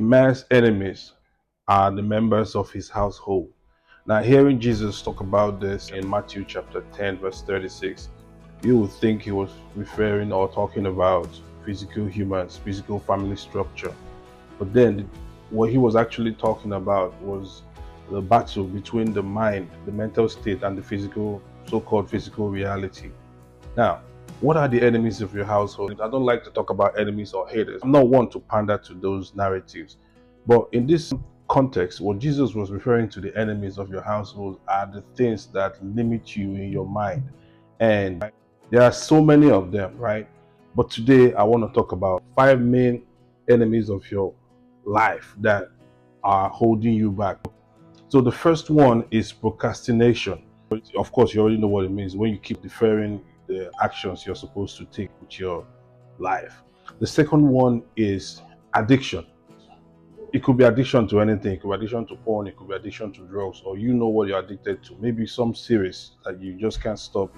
A man's enemies are the members of his household. Now, hearing Jesus talk about this in Matthew chapter 10, verse 36, you would think he was referring or talking about physical humans, physical family structure. But then, what he was actually talking about was the battle between the mind, the mental state, and the physical, so called physical reality. Now, what are the enemies of your household? I don't like to talk about enemies or haters. I'm not one to pander to those narratives. But in this context, what Jesus was referring to the enemies of your household are the things that limit you in your mind. And there are so many of them, right? But today I want to talk about five main enemies of your life that are holding you back. So the first one is procrastination. Of course, you already know what it means when you keep deferring the actions you're supposed to take with your life. The second one is addiction. It could be addiction to anything. It could be addiction to porn. It could be addiction to drugs, or you know what you're addicted to. Maybe some series that you just can't stop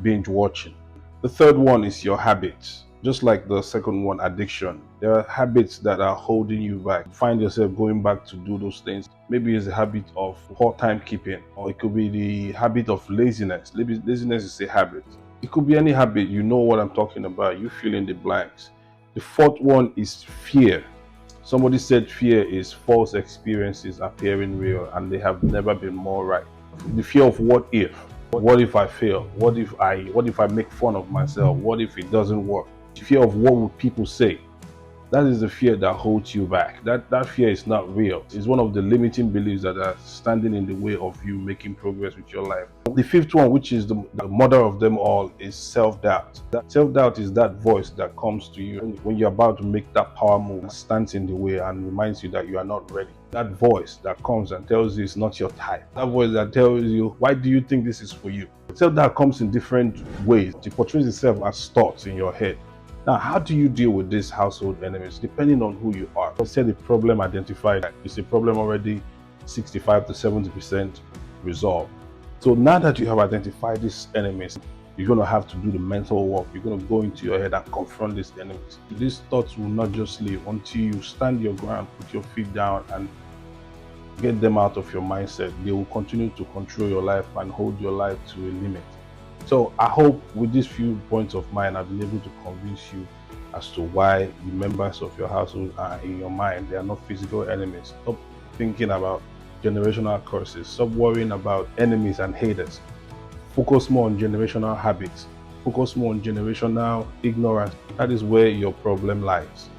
binge watching. The third one is your habits. Just like the second one, addiction. There are habits that are holding you back. Find yourself going back to do those things. Maybe it's a habit of poor timekeeping, or it could be the habit of laziness. Maybe laziness is a habit. It could be any habit. You know what I'm talking about. You fill in the blanks. The fourth one is fear. Somebody said fear is false experiences appearing real, and they have never been more right. The fear of what if? What if I fail? What if I make fun of myself? What if it doesn't work? The fear of what would people say? That is the fear that holds you back. That fear is not real. It's one of the limiting beliefs that are standing in the way of you making progress with your life. The fifth one, which is the mother of them all, is self-doubt. That self-doubt is that voice that comes to you when you're about to make that power move, stands in the way and reminds you that you are not ready. That voice that comes and tells you it's not your type. That voice that tells you, why do you think this is for you? Self-doubt comes in different ways. It portrays itself as thoughts in your head. Now, how do you deal with these household enemies? Depending on who you are. I said the problem identified is a problem already 65 to 70% resolved. So now that you have identified these enemies, you're going to have to do the mental work. You're going to go into your head and confront these enemies. These thoughts will not just leave until you stand your ground, put your feet down, and get them out of your mindset. They will continue to control your life and hold your life to a limit. So I hope with these few points of mine, I've been able to convince you as to why the members of your household are in your mind. They are not physical enemies. Stop thinking about generational curses. Stop worrying about enemies and haters. Focus more on generational habits. Focus more on generational ignorance. That is where your problem lies.